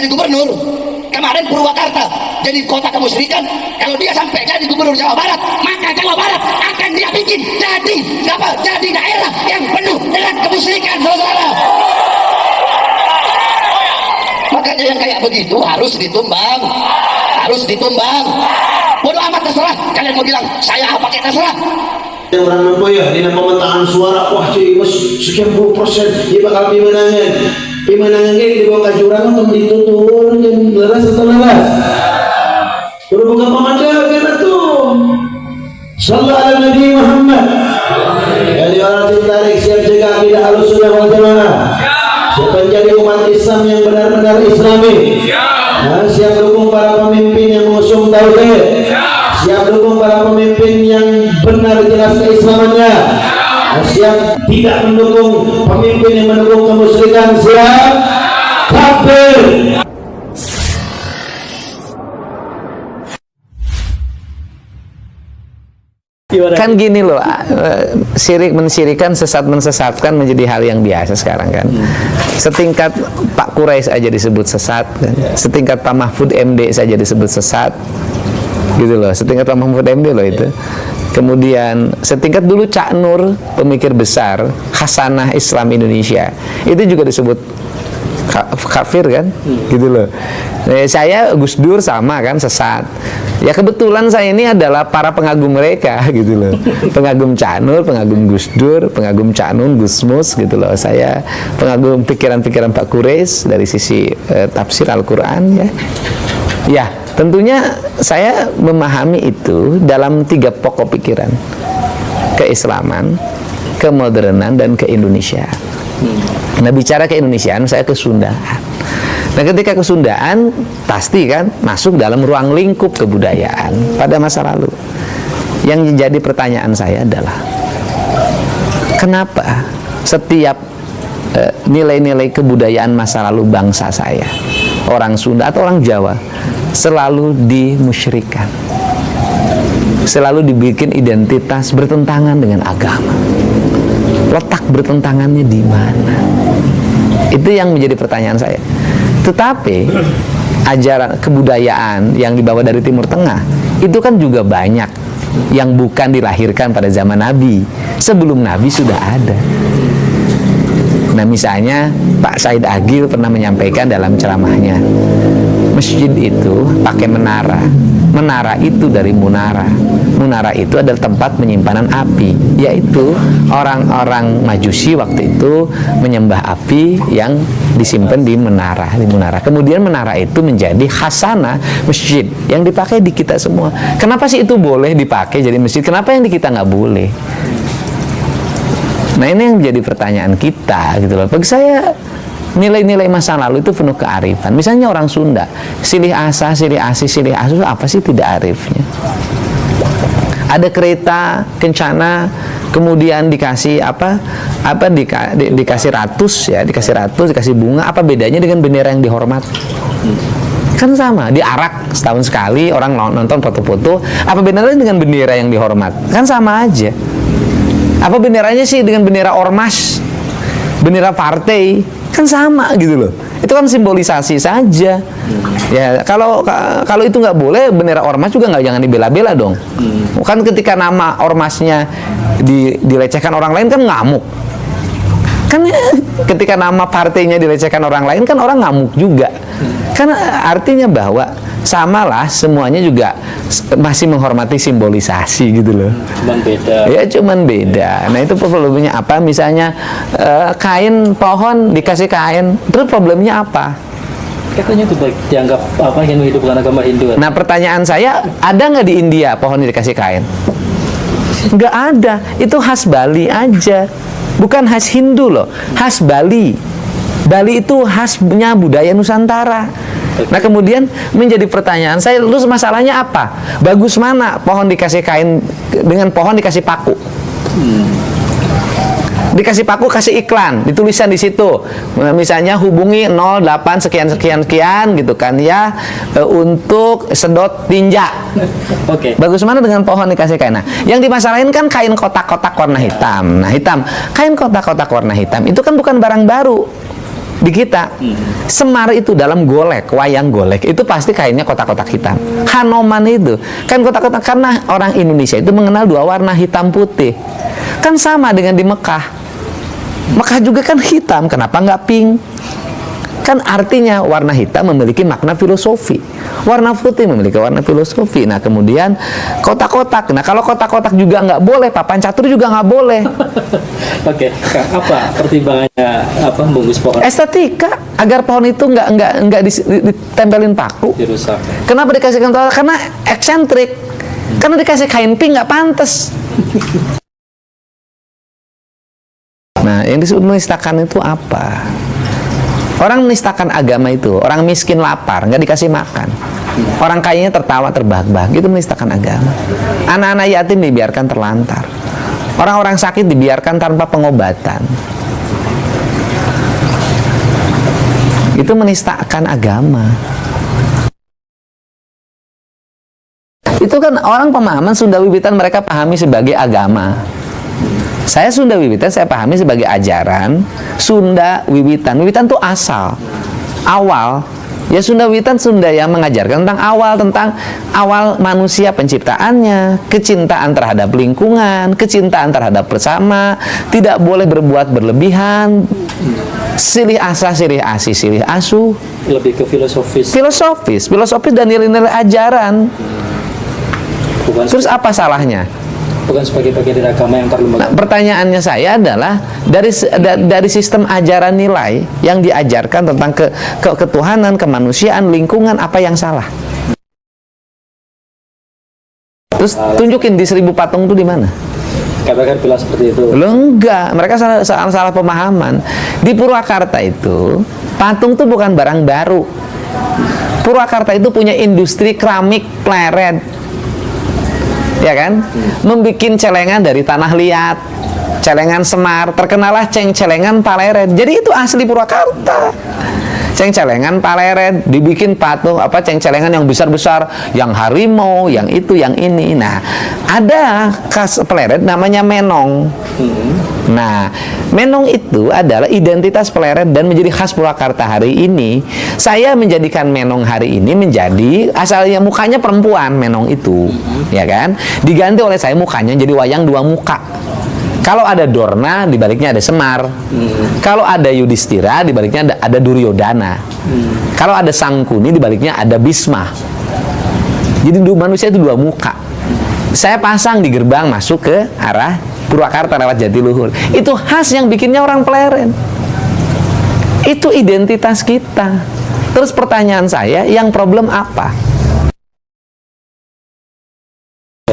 jadi gubernur kemarin Purwakarta jadi kota kemusyrikan, kalau dia sampai jadi gubernur Jawa Barat, maka Jawa Barat akan dia bikin jadi daerah yang penuh dengan kemusyrikan, saudara. Makanya yang kayak begitu harus ditumbang, bodo amat, terserah kalian mau bilang saya apa, kayak terserah. Yang orang mampu ya, di pemetaan suara, wah cuy, sekian %, dia bakal pimenangan di bawah kajuran untuk ditutur yang leras atau leras. Berbuka pemandangan itu. Sallallahu ala Nabi Muhammad. Jadi orang tarik siap jaga akidah Ahlussunnah wal Jamaah. Siap menjadi umat Islam yang benar-benar Islami. Siap dukung para pemimpin yang mengusung tauhid. Siap dukung para pemimpin yang benar jelas keislamannya. Siap tidak mendukung pemimpin yang mendukung kemusyrikan. Siap kafir. Kan gini loh, syirik mensyirikan, sesat mensesatkan menjadi hal yang biasa sekarang kan. Setingkat Pak Quraisy aja disebut sesat kan? Setingkat Pak Mahfud MD saja disebut sesat gitu loh, setingkat Pak Mahfud MD loh itu. Kemudian setingkat dulu Cak Nur, pemikir besar Hasanah Islam Indonesia, itu juga disebut kafir kan, gitu loh. Saya Gus Dur sama kan, sesat. Ya kebetulan saya ini adalah para pengagum mereka gitu loh, pengagum Cak Nur, pengagum Gus Dur, pengagum Cak Nun, Gus Mus gitu loh. Saya pengagum pikiran-pikiran Pak Quraisy dari sisi tafsir Al-Quran ya. Ya tentunya saya memahami itu dalam 3 pokok pikiran: keislaman, kemodernan, dan keindonesiaan. Nah bicara keindonesiaan, saya ke Sundaan. Nah ketika kesundaan pasti kan masuk dalam ruang lingkup kebudayaan pada masa lalu. Yang jadi pertanyaan saya adalah kenapa setiap nilai-nilai kebudayaan masa lalu bangsa saya, orang Sunda atau orang Jawa, selalu dimusyrikan, selalu dibikin identitas bertentangan dengan agama. Letak bertentangannya di mana? Itu yang menjadi pertanyaan saya. Tetapi ajaran kebudayaan yang dibawa dari Timur Tengah itu kan juga banyak yang bukan dilahirkan pada zaman Nabi. Sebelum Nabi sudah ada. Nah misalnya Pak Said Agil pernah menyampaikan dalam ceramahnya, masjid itu pakai menara. Menara itu dari munara. Munara itu adalah tempat penyimpanan api, yaitu orang-orang Majusi waktu itu menyembah api yang disimpan di menara, Kemudian menara itu menjadi khasanah masjid yang dipakai di kita semua. Kenapa sih itu boleh dipakai jadi masjid? Kenapa yang di kita nggak boleh? Nah ini yang jadi pertanyaan kita gitu loh. Bagi saya nilai-nilai masa lalu itu penuh kearifan. Misalnya orang Sunda, silih asa, silih asi, silih asu, apa sih tidak arifnya? Ada kereta kencana, kemudian dikasih dikasih ratus ya, dikasih bunga. Apa bedanya dengan bendera yang dihormat? Kan sama, diarak setahun sekali, orang nonton foto-foto. Apa bedanya dengan bendera yang dihormat? Kan sama aja. Apa benderanya sih dengan bendera ormas, bendera partai? Kan sama gitu loh. Itu kan simbolisasi saja. Ya kalau itu nggak boleh, bendera ormas juga jangan dibela-bela dong. Kan ketika nama ormasnya dilecehkan orang lain kan ngamuk. Kan ketika nama partainya dilecehkan orang lain kan orang ngamuk juga. Kan artinya bahwa samalah semuanya juga masih menghormati simbolisasi gitu loh. Cuman beda. Ya cuman beda. Nah itu problemnya apa? Misalnya kain pohon dikasih kain, terus problemnya apa? Katanya itu baik dianggap apa yang menghidupkan agama Hindu. Nah pertanyaan saya, ada nggak di India pohon dikasih kain? Nggak ada. Itu khas Bali aja, bukan khas Hindu loh, khas Bali. Bali itu khasnya budaya Nusantara. Nah kemudian menjadi pertanyaan saya, lu masalahnya apa? Bagus mana pohon dikasih kain dengan pohon dikasih paku? Dikasih paku, kasih iklan, ditulisan di situ. Misalnya hubungi 08 sekian gitu kan ya, untuk sedot tinja. Oke. Bagus mana dengan pohon dikasih kain? Nah, yang dimasalahin kan kain kotak-kotak warna hitam. Nah, kain kotak-kotak warna hitam itu kan bukan barang baru. Di kita, Semar itu dalam golek, wayang golek, itu pasti kainnya kotak-kotak hitam. Hanoman itu, kan kotak-kotak, karena orang Indonesia itu mengenal dua warna, hitam putih. Kan sama dengan di Mekah. Mekah juga kan hitam, kenapa nggak pink? Kan artinya warna hitam memiliki makna filosofi, warna putih memiliki warna filosofi. Nah kemudian kotak-kotak, nah kalau kotak-kotak juga nggak boleh, papan catur juga nggak boleh. Oke, Kak, apa pertimbangannya membungkus pohon Estetika, agar pohon itu nggak ditempelin paku. dirusak? Kenapa dikasih kain tua? Karena eksentrik. Karena dikasih kain pink nggak pantas. Nah yang disebut menistakan itu apa? Orang menistakan agama itu, orang miskin lapar, nggak dikasih makan. Orang kayanya tertawa terbahak-bahak, itu menistakan agama. Anak-anak yatim dibiarkan terlantar. Orang-orang sakit dibiarkan tanpa pengobatan. Itu menistakan agama. Itu kan orang pemahaman Sunda Wiwitan mereka pahami sebagai agama. Saya Sunda Wiwitan saya pahami sebagai ajaran Sunda Wiwitan. Wiwitan itu asal, awal. Ya Sunda Wiwitan Sunda yang mengajarkan tentang awal manusia penciptaannya, kecintaan terhadap lingkungan, kecintaan terhadap bersama, tidak boleh berbuat berlebihan, silih asa, silih asi, silih asuh. Lebih ke filosofis. Filosofis dan nilai-nilai ajaran. Bukan Terus apa salahnya? bukan sebagai bagian dari agama yang perlu. Nah, pertanyaannya saya adalah dari sistem ajaran nilai yang diajarkan tentang ketuhanan, kemanusiaan, lingkungan, apa yang salah? Terus tunjukin di 1000 patung itu di mana? Katakan bilang seperti itu. Lo enggak, mereka salah pemahaman. Di Purwakarta itu patung itu bukan barang baru. Purwakarta itu punya industri keramik pleret. Ya kan, membikin celengan dari tanah liat, celengan Semar, terkenalah celengan Paleret. Jadi itu asli Purwakarta. Celengan Paleret dibikin patung celengan yang besar-besar, yang harimau, yang itu, yang ini. Nah, ada khas Paleret namanya menong. Nah, menong itu adalah identitas Paleret dan menjadi khas Purwakarta hari ini. Saya menjadikan menong hari ini menjadi asalnya mukanya perempuan, menong itu, ya kan? Diganti oleh saya mukanya jadi wayang dua muka. Kalau ada Dorna, di baliknya ada Semar. Kalau ada Yudhistira, di baliknya ada Duryodhana. Kalau ada Sangkuni, di baliknya ada Bisma. Jadi manusia itu dua muka. Saya pasang di gerbang masuk ke arah Purwakarta lewat Jatiluhur. Itu khas yang bikinnya orang Pleret. Itu identitas kita. Terus pertanyaan saya, yang problem apa?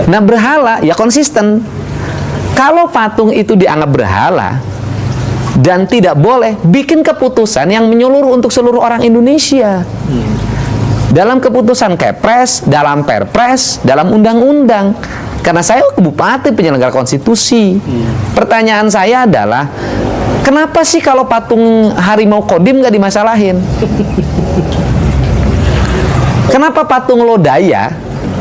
Nah, berhala ya konsisten. Kalau patung itu dianggap berhala dan tidak boleh, bikin keputusan yang menyeluruh untuk seluruh orang Indonesia. Dalam keputusan Kepres, dalam Perpres, dalam undang-undang. Karena saya bupati penyelenggara konstitusi. Pertanyaan saya adalah, kenapa sih kalau patung harimau Kodim nggak dimasalahin? Kenapa patung Lodaya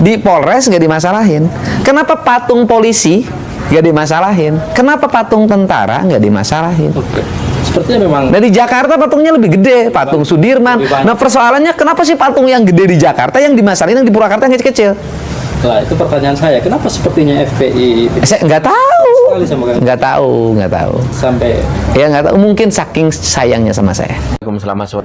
di Polres nggak dimasalahin? Kenapa patung polisi nggak dimasalahin? Kenapa patung tentara nggak dimasalahin? Oke. Sepertinya memang Dari Jakarta patungnya lebih gede, patung Sudirman. Nah persoalannya kenapa sih patung yang gede di Jakarta yang dimasalahin, yang di Purwakarta yang kecil-kecil? Nah, itu pertanyaan saya. Kenapa sepertinya FPI Saya nggak tahu, sekali sama kalian? nggak tahu. Sampai Ya nggak tahu, mungkin saking sayangnya sama saya. Waalaikumsalam.